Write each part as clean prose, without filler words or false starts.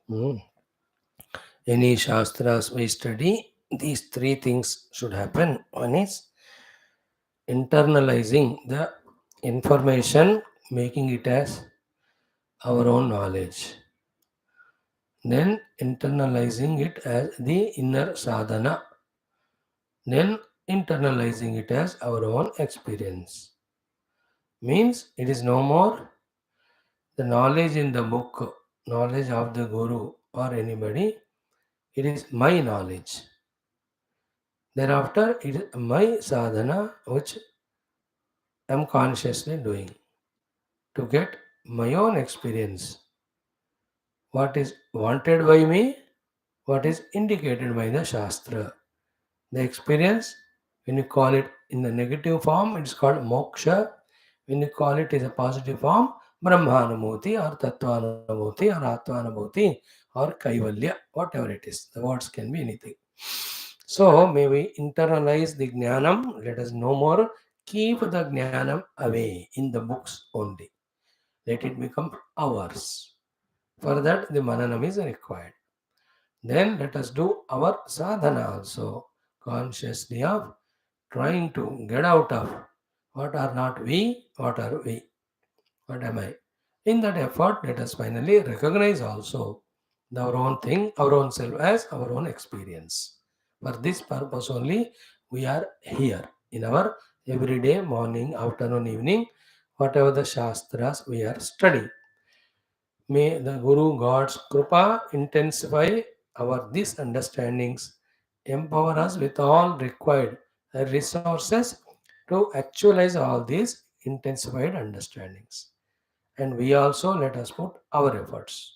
Hmm. Any Shastras we study, these three things should happen. One is internalizing the information, making it as our own knowledge. Then internalizing it as the inner sadhana. Then internalizing it as our own experience. Means it is no more the knowledge in the book, knowledge of the guru or anybody. It is my knowledge. Thereafter, it is my sadhana which I am consciously doing to get my own experience. What is wanted by me, what is indicated by the Shastra. The experience, when you call it in the negative form, it is called moksha. When you call it in a positive form, Brahmanamoti or Tattvanamoti or Atmanamoti or Kaivalya, whatever it is. The words can be anything. So, may we internalize the Jnanam, let us no more keep the Jnanam away in the books only. Let it become ours. For that, the Mananam is required. Then let us do our sadhana also, consciously of trying to get out of what are not we, what are we, what am I. In that effort, let us finally recognize also our own thing, our own self as our own experience. For this purpose only, we are here in our everyday morning, afternoon, evening, whatever the Shastras we are studying. May the Guru God's Krupa intensify our these understandings, empower us with all required resources to actualize all these intensified understandings. And we also let us put our efforts.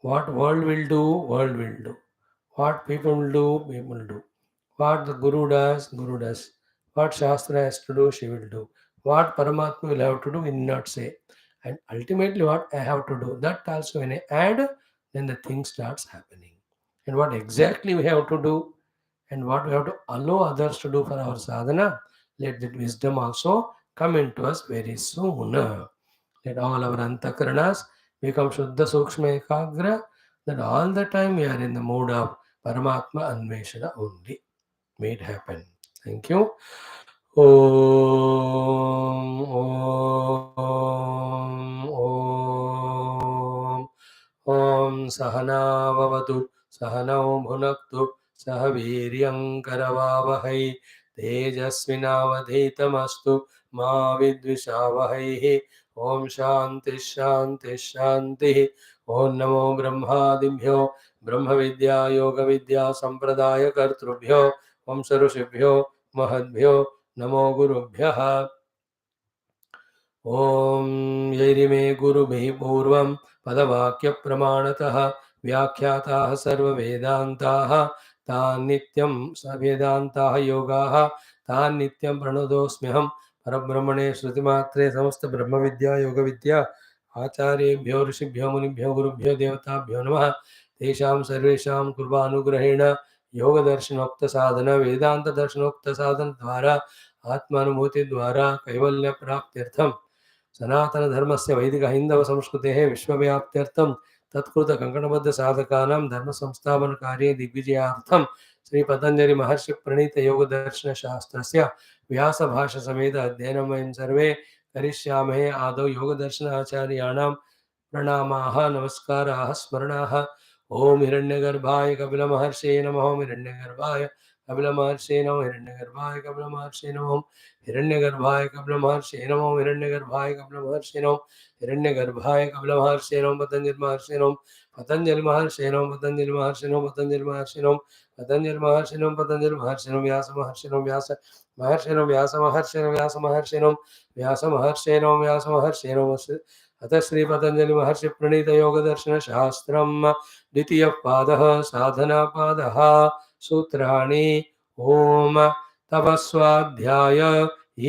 What world will do. What people will do, people will do. What the Guru does. What Shastra has to do, she will do. What Paramatma will have to do, we will not say. And ultimately, what I have to do, that also when I add, then the thing starts happening. And what exactly we have to do, and what we have to allow others to do for our sadhana, let that wisdom also come into us very soon. Let all our antakaranas become Shuddha Sukshma Ekagra, that all the time we are in the mood of Paramatma Anveshana only. May it happen. Thank you. Om, Om, Om. Om Sahana Vavatu, Sahanau Bhunaktu, Sahaviryankaravavahai, Tejasvinavadhetamastu, Ma Vidvishavahai. Om Shanti Shanti Shanti. Om Namo Brahmadibhyo, Brahma Vidya Yoga Vidya Sampradaya Kartrubhyo, Om Sarusibhyo, Mahadbhyo, Namo Gurubhyaha. ॐ यैरिमे गुरुभिः पूर्वं पदवाक्यप्रमाणतः व्याख्याताः सर्ववेदान्ताः तान् नित्यं वेदान्ताः योगाः तान् नित्यं प्रणतोऽस्म्यहं परब्रह्मणे श्रुतिमात्रे समस्तब्रह्मविद्या योगविद्या आचार्येभ्यो ऋषिभ्यो मुनिभ्यो गुरुभ्यो देवताभ्यो नमः तेषां सर्वेषां कृपानुग्रहेण योगदर्शनोक्तसाधन वेदान्तदर्शनोक्तसाधनद्वारा आत्मानुभूतिद्वारा कैवल्यप्राप्त्यर्थं सनातनधर्मस्य वैदिकहैन्दवसंस्कृतेः विश्वव्याप्त्यर्थं तत्कृतकङ्कणबद्धसाधकानां धर्मसंस्थापनकार्ये दिग्विजयार्थं श्रीपतञ्जलिमहर्षिप्रणीतयोगदर्शनशास्त्रस्य व्यासभाषसमेत अध्ययनं वयं सर्वे करिष्यामहे आदौ योगदर्शनाचार्याणां प्रणामाः नमस्काराः स्मरणाः ॐ हिरण्यगर्भाय कपिलमहर्षये नमः ॐ हिरण्यगर्भाय कपिलमहर्षये नमः हिरण्यगर्भाय कपिलमहर्षये नमः हिरण्यगर्भाय कपिलमहर्षये नमो हिरण्यगर्भाय कपिलमहर्षये नमो हिरण्यगर्भाय कपिलमहर्षये नमो पतञ्जलिमहर्षये नमो पतञ्जलिमहर्षये नमो पतञ्जलिमहर्षये नमो पतञ्जलिमहर्षये नमो पतञ्जलिमहर्षये नमो पतञ्जलिमहर्षये नमो व्यासमहर्षये नमो व्यासमहर्षये नमो व्यासमहर्षये नमो व्यासमहर्षये नमो व्यासमहर्षये नमो व्यासमहर्षये नमो अतः श्री पतंजलि महर्षि प्रणीत योग दर्शन शास्त्रम द्वितीय पादः साधना पादः सूत्राणि ओम तपस्वाध्याय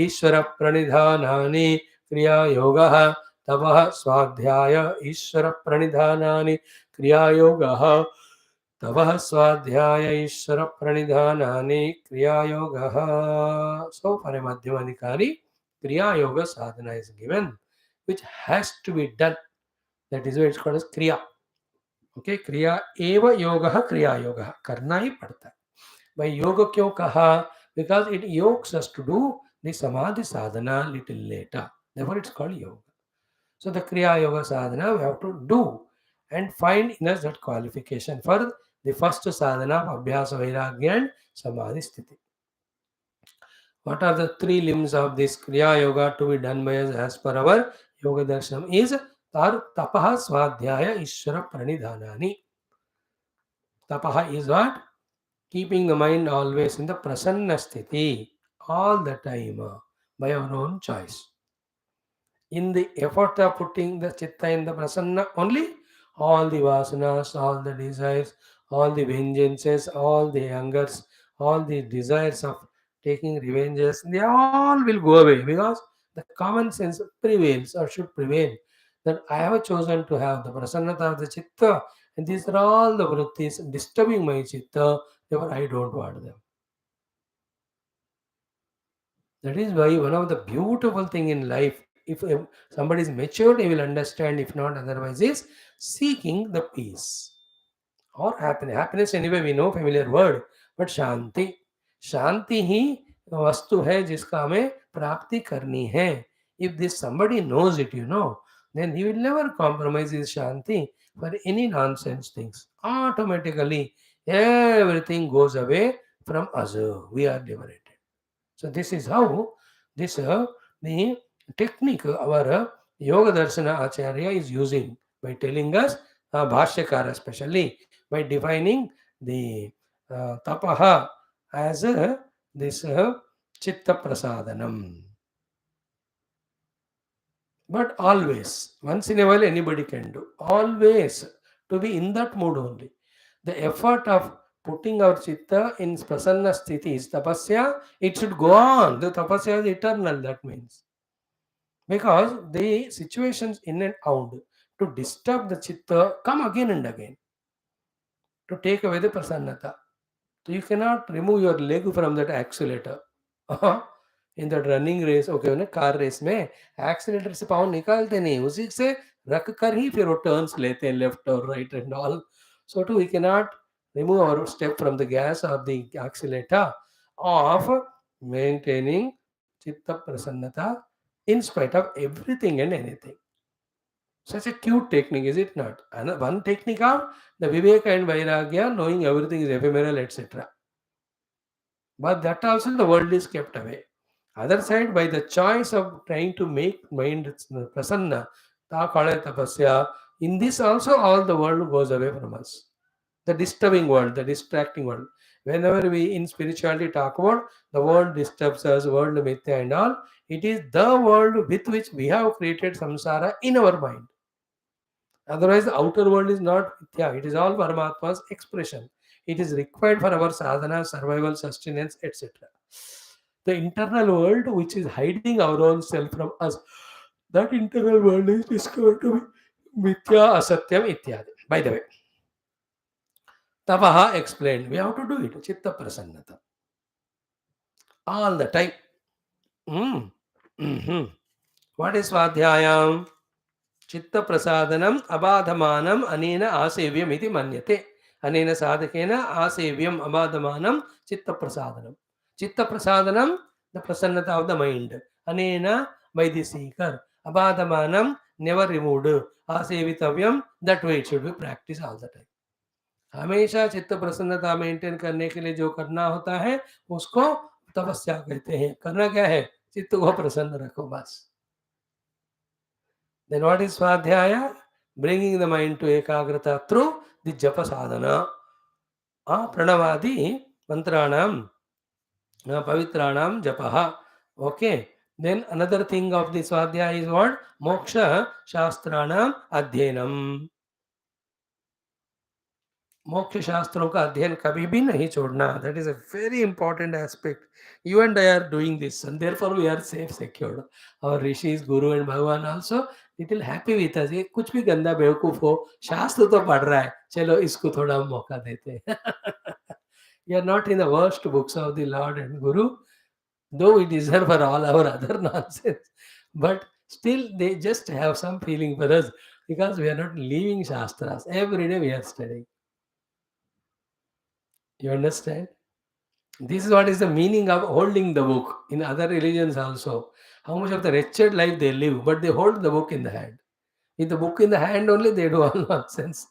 ईश्वर प्रणिधानानि क्रिया योगः तपः स्वाध्याय ईश्वर प्रणिधानानि क्रिया योगः तपः स्वाध्याय ईश्वर प्रणिधानानि क्रिया योगः. So for a madhyamadikari, kriya yoga sadhana is given which has to be done. That is why it's called as kriya. Okay, क्रिया एव योगः क्रिया योगः, करना ही पड़ता है. भाई योग क्यों कहा? Because it yokes us to do the samadhi sadhana little later, therefore it's called yoga. So the kriya yoga sadhana we have to do and find in us that qualification for the first sadhana of abhyasa vairagya and samadhi sthiti. What are the three limbs of this kriya yoga to be done by us as per our yoga darshanam? Is tapaha swadhyaya ishvara pranidhanani. Tapaha is what? Keeping the mind always in the prasanna sthiti all the time, by our own choice. In the effort of putting the chitta in the prasanna only, all the vasanas, all the desires, all the vengeances, all the angers, all the desires of taking revenges, they all will go away because the common sense prevails or should prevail. That I have chosen to have the prasannata of the chitta, and these are all the vrutthis disturbing my chitta, therefore I don't want them. That is why one of the beautiful thing in life, if somebody is matured, he will understand. If not, otherwise, is seeking the peace or happiness. Happiness anyway we know, familiar word, but शांति, शांति ही वस्तु है जिसका हमें प्राप्ति करनी है. If this somebody knows it, then he will never compromise his shanti for any nonsense things. Automatically, everything goes away from us. We are liberated. So this is how this the technique our Yoga Darshana Acharya is using by telling us, Bhashyakara especially, by defining the tapaha as this chitta prasadanam. But always, once in a while anybody can do. Always to be in that mood only. The effort of putting our chitta in prasanna sthiti is tapasya. It should go on. The tapasya is eternal, that means. Because the situations in and out to disturb the chitta come again and again to take away the prasannata. So you cannot remove your leg from that accelerator. In that running race, okay, ना car race में accelerator से पाँव निकालते नहीं, उसी से रख कर ही फिर वो टर्न्स लेते हैं लेफ्ट और right and all. So too we cannot remove our step from the gas or the accelerator of maintaining chitta prasannata in spite of everything and anything. Such a cute technique, is it not? And one technique of the Viveka and Vairagya, knowing everything is ephemeral, etc. But that also the world is kept away. Other side, by the choice of trying to make mind prasanna, ta kale tapasya, in this also all the world goes away from us. The disturbing world, the distracting world. Whenever we in spirituality talk about the world disturbs us, world mithya and all, it is the world with which we have created samsara in our mind. Otherwise, the outer world is not mithya, it is all Paramatma's expression. It is required for our sadhana, survival, sustenance, etc. The internal world, which is hiding our own self from us, that internal world is discovered to be mithya, asatyam, ityadi. By the way, Tapaha explained, we have to do it, chitta prasannata. All the time. Mm. Mhm. What is Svadhyayam? चित्त प्रसादनम अबाधमानम अनेन आसेव्यम इति मन्यते. अनेन साधकेन आसेव्यम अबाधमानम चित्त प्रसादनम. चित्त प्रसादनम, the prasannata of the mind. Anena, by the seeker. Abadhamanam, never removed. Asevitavyam, that way it should be practiced all the time. हमेशा चित्त प्रसन्नता मेंटेन करने के लिए जो करना होता है उसको तपस्या कहते हैं. करना क्या है? चित्त को प्रसन्न रखो बस. Then what is Swadhyaya? Bringing the mind to Ekagrata through the Japa sadhana. Pranavadi mantranam, pavitranam japaha. Okay. Then another thing of the Swadhyaya is what? Moksha shastranam adhyenam. मोक्ष शास्त्रों का अध्ययन कभी भी नहीं छोड़ना. That is a very important aspect. You and I are doing this and therefore we are safe secured. और rishis guru and Bhagwan also little happy with us. ये कुछ भी गंदा बेवकूफ हो, शास्त्र तो पढ़ रहा है, चलो इसको थोड़ा मौका देते हैं. You are not in the worst books of the lord and guru, though we deserve for all our other nonsense, but still they just have some feeling for us. Because we are not leaving Shastras. Every day we are studying. You understand? This is what is the meaning of holding the book. In other religions also, how much of the wretched life they live, but they hold the book in the hand. With the book in the hand only, they do all nonsense.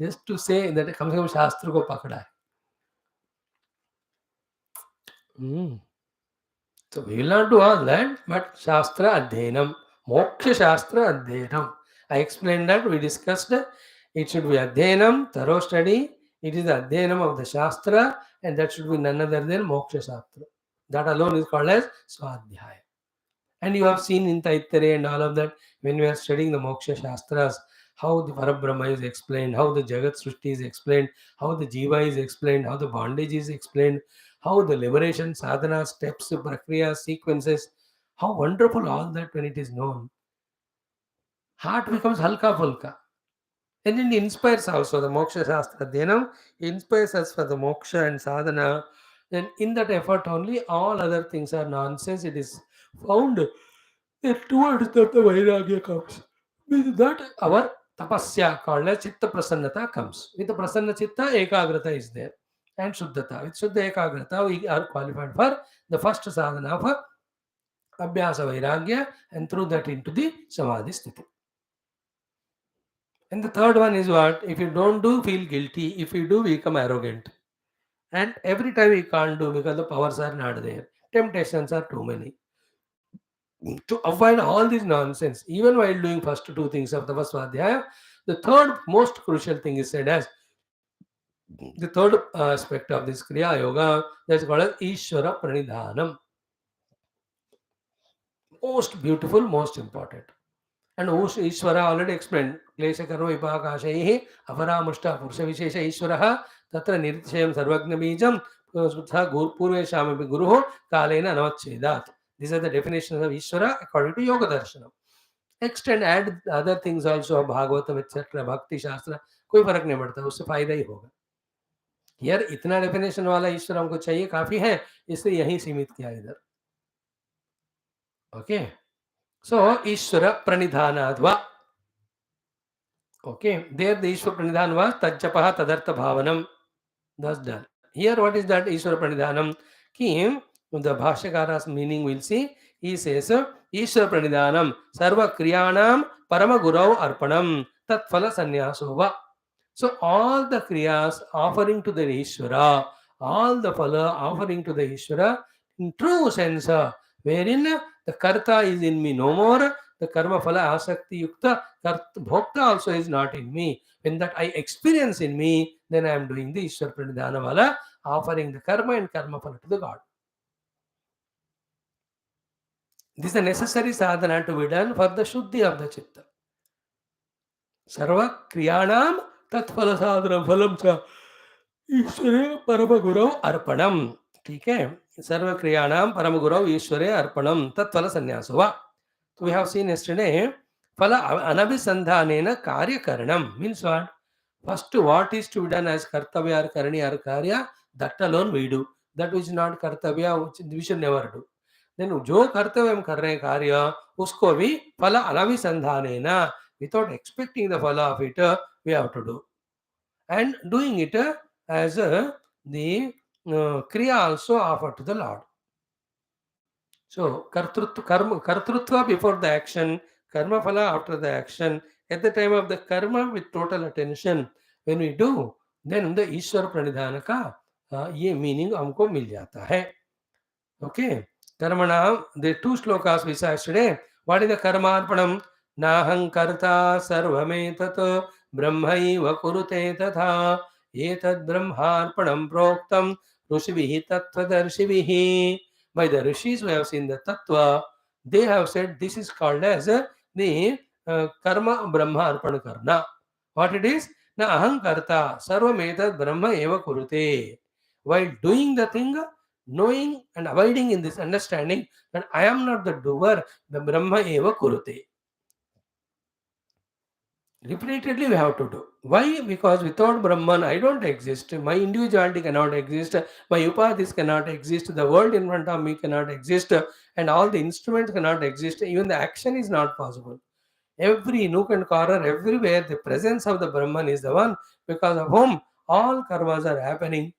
Just to say that कम से कम शास्त्र को पकड़ा है. So we will not do all that, but Shastra Adhenam, Moksha Shastra Adhenam. I explained that, we discussed it should be Adhenam, thorough study. It is the Adhenam of the Shastra, and that should be none other than Moksha Shastra. That alone is called as Swadhyaya. And you have seen in Taittiriya and all of that, when we are studying the Moksha Shastras, how the Parabrahma is explained, how the Jagat Srishti is explained, how the Jiva is explained, how the bondage is explained, how the liberation, sadhana, steps, prakriya, sequences, how wonderful all that when it is known. Heart becomes halka fulka. And it inspires also the Moksha Shastra Dhanam, inspires us for the moksha and sadhana. Then in that effort only, all other things are nonsense. It is found that towards that the Vairagya comes. With that, our tapasya called as Chitta Prasannata comes. With the Prasanna Chitta, Ekagrata is there. And Shuddhata. With Shuddha Ekagrata, we are qualified for the first sadhana of Abhyasa Vairagya, and through that into the Samadhi Sthiti. And the third one is what? If you don't do, feel guilty. If you do, become arrogant. And every time we can't do because the powers are not there. Temptations are too many. To avoid all this nonsense, even while doing first two things of the first Swadhyaya, the third most crucial thing is said as the third aspect of this Kriya Yoga, that's called as Ishvara Pranidhanam. Most beautiful, most important. And Ishvara already explained. Klesha karma vipakashaihi aparamushta purusha vishesha Ishvaraha tatra nirtishayam sarvagna bijam sutha purveshamapi guruho kalena anavachchedat. These are the definitions of Ishvara according to Yoga Darshanam. Extend, add other things also, Bhagavatam, etc., Bhakti Shastra, कोई फर्क नहीं पड़ता, उससे फायदा ही होगा. यार इतना definition वाला ईश्वर हमको चाहिए, काफी है, इसलिए यहीं सीमित किया इधर. ओके, सो ईश्वर प्रणिधानाद्वा. Okay, there the Ishwar Pranidhan was Tajjapaha Tadartha Bhavanam. Thus done. Here, what is that Ishwar Pranidhanam? Ki, the Bhashyakara's meaning we'll see. He says, Ishwar Pranidhanam Sarva Kriyanam Parama Gurau Arpanam Tat Phala Sanyasova. So, all the Kriyas offering to the Ishvara, all the Phala offering to the Ishvara, in true sense, wherein the Karta is in me no more, the karma phala asakti yukta bhokta also is not in me. When that I experience in me, then I am doing the Ishwar Pranidhana vala, offering the karma and karma phala to the God. This is a necessary sadhana to be done for the shuddhi of the chitta. Sarva kriyanam tat phala sadhana phalam cha ईश्वरे परम गुरौ अर्पणम. ठीक है, सर्व क्रियाणाम परम गुरौ ईश्वरे अर्पणम तत्फल संन्यासो वा. So we have seen yesterday, phala anabhisandhanena karya karanam means what? First, what is to be done as kartavya or karani or karya, that alone we do. That which is not kartavya, we should never do. Then, जो कर्तव्य हम कर रहे हैं कार्य, उसको भी phala anabhisandhanena, without expecting the phala of it, we have to do. And doing it as the kriya also offered to the Lord. So, kartrutva before the action, karma phala after the action, at the time of the karma with total attention, when we do, then the Ishwar Pranidhana ka ye meaning हमको मिल जाता है. Okay, karmanam, the two shlokas we saw yesterday. What is the karmarpanam? Naham karta sarvametat brahmaiva kurute tatha etad brahmarpanam proktam rushivihi tattvadarshivih. By the rishis we have seen the tattva. They have said this is called as the karma brahma arpana karna. What it is? Na aham karta sarvametat brahma eva kurute. While doing the thing, knowing and abiding in this understanding that I am not the doer, the Brahma eva kurute. Repeatedly we have to do. Why? Because without Brahman I don't exist. My individuality cannot exist. My upadhis cannot exist. The world in front of me cannot exist. And all the instruments cannot exist. Even the action is not possible. Every nook and corner, everywhere, the presence of the Brahman is the one because of whom all karmas are happening.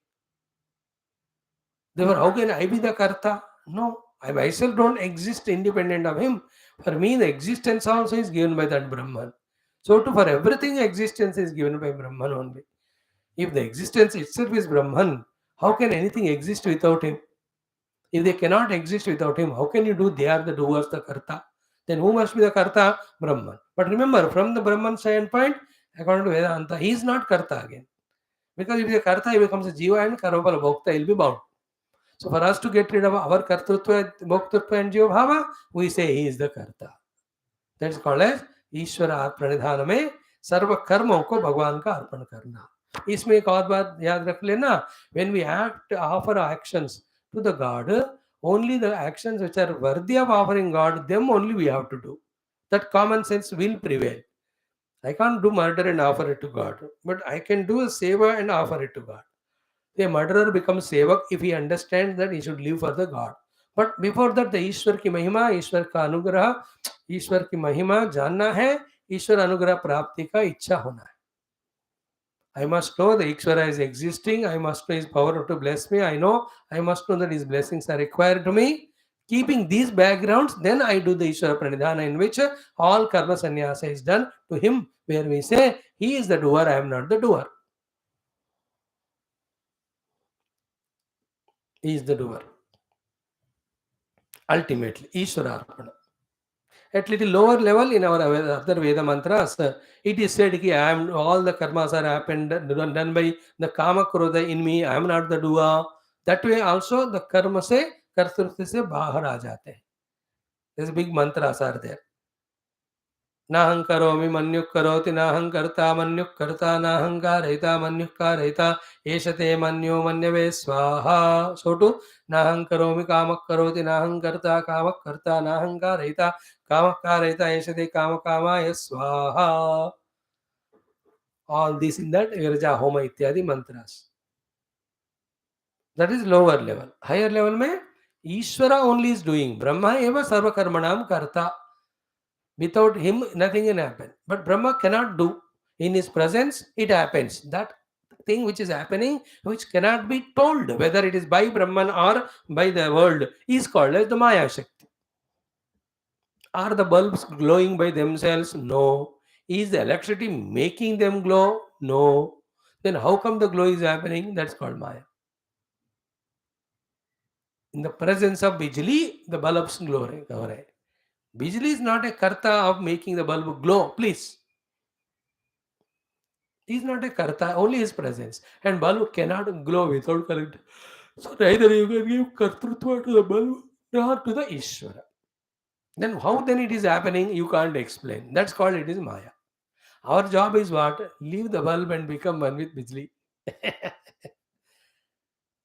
Therefore, how can I be the karta? No, I myself don't exist independent of him. For me, the existence also is given by that Brahman. So, for everything, existence is given by Brahman only. If the existence itself is Brahman, how can anything exist without him? If they cannot exist without him, how can you do? They are the doers, the karta. Then who must be the karta? Brahman. But remember, from the Brahman standpoint, according to Vedanta, he is not karta again. Because if he is a karta, he becomes a jiva and karmapala bhokta, he will be bound. So for us to get rid of our kartrutva, bhoktutva and jiva bhava, we say he is the karta. That is called as ईश्वर प्रणिधान में सर्व कर्मों को भगवान का अर्पण करना. इसमें एक और बात याद रख लेना, when we act, offer actions to the God, only the actions which are worthy of offering God, them only we have to do. That common sense will prevail. I can't do murder and offer it to God, but I can do a seva and offer it to God. A murderer becomes sevak if he understands that he should live for the God. But before that, the ईश्वर की महिमा, ईश्वर का अनुग्रह, ईश्वर की महिमा जानना है, ईश्वर अनुग्रह प्राप्ति का इच्छा होना है. I must know the Ikshvara is existing. I must know his power to bless me. I must know that his blessings are required to me. Keeping these backgrounds, then I do the Ishvara Pranidhana, in which all karma sannyasa is done to him, where we say, he is the doer, I am not the doer. He is the doer. Ultimately, Ishvara Arpana. At little lower level in our other Veda mantras, it is said that I am, all the karmas are happened, done by the kama krodha in me, I am not the doer. That way also the karma se, kartrutva se bahar aa jate hain. There's big mantras are there. Naham karomi manyuk karoti naham karta manyuk karta naham kareta manyuk kareta eshate manyo manyave swaha. So to naham karomi kamak karoti naham karta kamak karta naham kareta kamak kareta eshate kamak kamaya swaha. All this in that Virja Homa ityadi mantras. That is lower level. Higher level mein Ishvara only is doing. Brahma eva sarva karmanam karta. Without him, nothing can happen. But Brahma cannot do. In his presence, it happens. That thing which is happening, which cannot be told, whether it is by Brahman or by the world, is called as the Maya Shakti. Are the bulbs glowing by themselves? No. Is the electricity making them glow? No. Then how come the glow is happening? That's called Maya. In the presence of Bijli, the bulbs glow. Bijli is not a karta of making the bulb glow, please. He is not a karta, only his presence. And bulb cannot glow without current. So neither you can give kartrutva to the bulb nor to the Ishvara. Then how then it is happening, you can't explain. That's called it is Maya. Our job is what? Leave the bulb and become one with Bijli.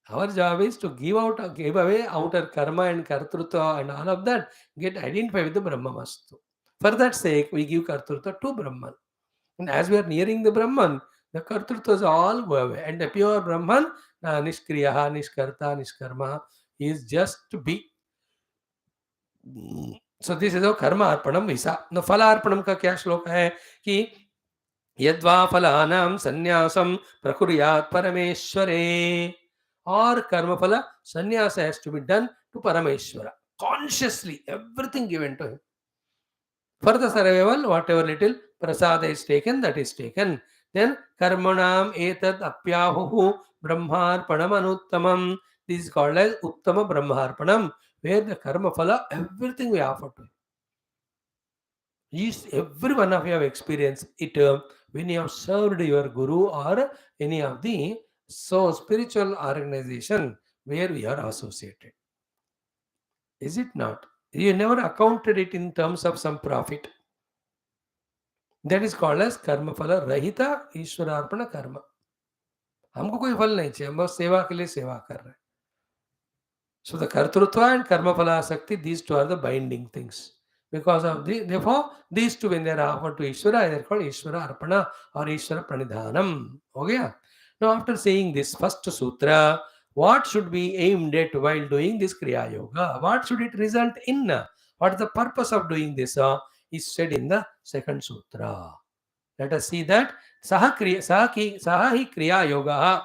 Our job is to give away outer karma and kartrutva and all of that, get identified with the Brahmamastu. For that sake, we give kartrutva to Brahman. And as we are nearing the Brahman, the kartruttvas all go away. And the pure Brahman, nishkriyaha, nishkarta, nishkarma, is just to be. So this is how karma arpanam visa. Now phala arpanam ka kya shloka hai? Ki yadva phalanam sannyasam prakuryat parameshware. Or karma phala sannyasa has to be done to Parameshwara. Consciously, everything given to him. For the survival, whatever little prasada is taken, that is taken. Then karmanam etad apyahuhu brahmarpanam anuttamam. This is called as uttama brahmarpanam, where the karma phala, everything we offer to him. Every one of you have experienced it when you have served your guru or any of the spiritual organization where we are associated. Is it not? You never accounted it in terms of some profit. That is called as karma phala rahita ईश्वरार्पण कर्म. हमको कोई फल नहीं चाहिए, हम बस सेवा के लिए सेवा कर रहे हैं. So the kartrutva and karma phala asakti, these two are the binding things. Because of therefore, these two, when they are offered to Ishvara, they are called Ishvara Arpana or Ishvara Pranidhanam. Okay? Now, after saying this first sutra, what should be aimed at while doing this Kriya Yoga? What should it result in? What is the purpose of doing this? is said in the second sutra. Let us see that saha hi kriya yoga.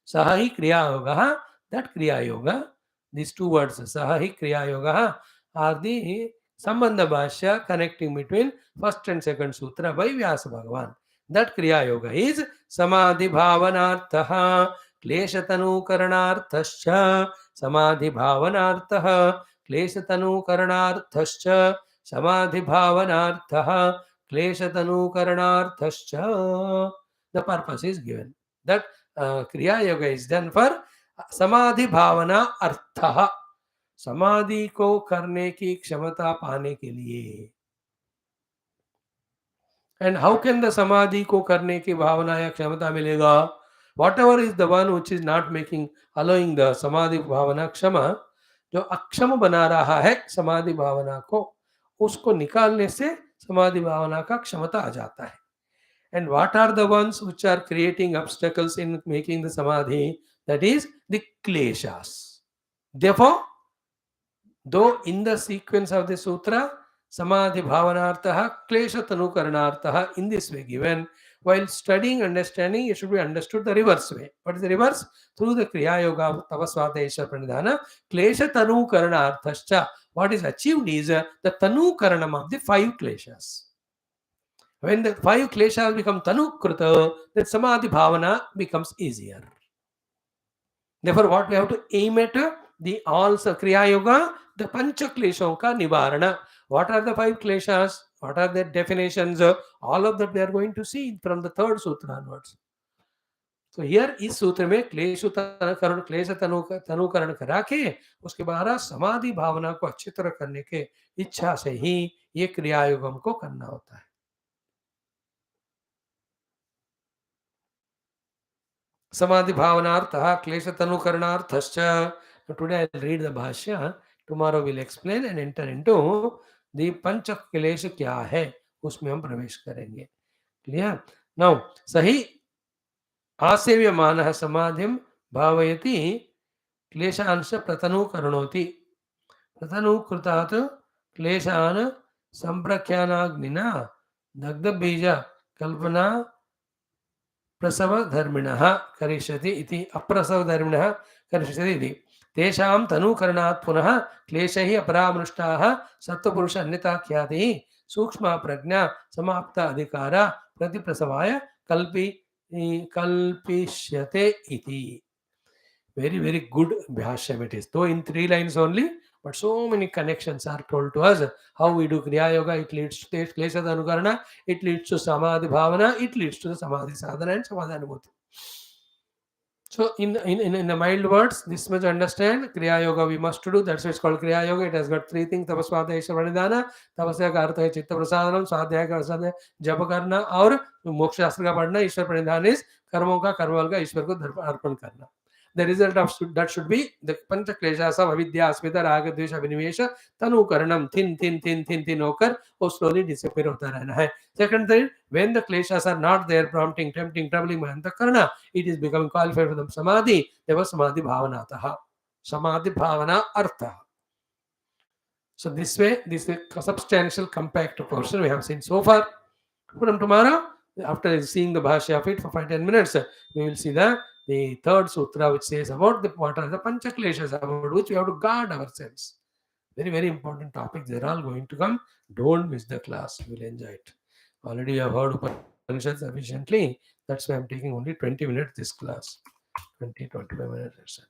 Saha hi kriya yoga. That kriya yoga, these two words, saha hi kriya yoga, are the Sambandha Bhashya connecting between first and second sutra by Vyasa Bhagavan. That kriya yoga is samadhi bhavanartha kleshatanu karanarthascha samadhi bhavanartha kleshatanu karanarthascha samadhi bhavanartha kleshatanu the purpose is given. That Kriya Yoga is done for Samadhi Bhavana Artha. समाधि को करने की क्षमता पाने के लिए. And how can the samadhi को करने की भावना या क्षमता मिलेगा? Whatever is the one which is not making, allowing the samadhi भावना क्षमा, जो अक्षम बना रहा है समाधि भावना को, उसको निकालने से समाधि भावना का क्षमता आ जाता है. And what are the ones which are creating obstacles in making the samadhi? That is the kleshas. Therefore, though in the sequence of the sutra, samadhi bhavanartha, klesha tanukaranartha, in this way given, while studying, understanding, it should be understood the reverse way. What is the reverse? Through the Kriya Yoga, Tavasvatesha Pranidhana, klesha tanukaranarthascha. What is achieved is the tanukaranam of the 5 kleshas. When the 5 kleshas become tanukruta, then samadhi bhavana becomes easier. Therefore, what we have to aim at, the also Kriya Yoga, the pancha kleshon ka nivarana. What are the 5 kleshas? What are their definitions? All of that we are going to see from the 3rd sutra onwards. तो here इस सूत्र में क्लेश तनुकरण करा के उसके बाद समाधि भावना को अच्छी तरह करने के इच्छा से ही ये क्रिया योग हमको करना होता है. Samadhi bhavanartha klesha tanukaranarthascha. Today I'll read the Bhashya. Tomorrow we'll explain and enter into the pancha klesha kya hai. उसमें हम प्रवेश करेंगे. Clear? Now, सही आसेव्यमानः समाधिं भावयति क्लेशांश प्रतनुकरणोति. प्रतनुकृतात् क्लेशान् संप्रख्यानाग्निना दग्धबीज कल्पना प्रसव धर्मिणः करिष्यति इति अप्रसव धर्मिणः करिष्यति इति. तेषां तनुकरणात् पुनः क्लेशैः अपरामृष्टाः सत्त्वपुरुष अन्यताख्यातिः सूक्ष्म प्रज्ञा समाप्त अधिकार प्रतिप्रसवाय कल्पिष्यते इति. Very, very good Bhashyam it is. Though in 3 lines only, but so many connections are told to us. How we do Kriya Yoga, it leads to Klesha Anukarana, it leads to Samadhi Bhavana, it leads to the Samadhi Sadhana and Samadhi Anubhuti. So in the mild words, this much understand, Kriya Yoga we must do, that's why it's called Kriya Yoga. It has got 3 things, Tapasvata Ishwar Pranidhana, Tapasya ka artha hai Chitta Prasadanam, Swadhyaya ka artha hai Japa karna, और मोक्ष शास्त्र का पढ़ना. ईश्वर प्रणिधान is कर्मों का कर्मफल का ईश्वर को अर्पण करना. The result of that should be the pancha kleshas of avidya, asmita, raga, dvesha, vinimesha, tanukaranam, thin होकर वो slowly disappear होता रहना है. Second thing, when the kleshas are not there, prompting, tempting, troubling my antakarana, it is becoming qualified for the samadhi. There was samadhi bhavanataha, samadhi bhavana artha. So this way, this is a substantial compact portion we have seen so far. From tomorrow, after seeing the Bhashya of it for 5-10 minutes, we will see the 3rd sutra, which says about what are the pancha kleshas, about which we have to guard ourselves. Very, very important topics. They're all going to come. Don't miss the class. You will enjoy it. Already you have heard Upanishads sufficiently. That's why I'm taking only 20 minutes this class. 20, 25 minutes, etc.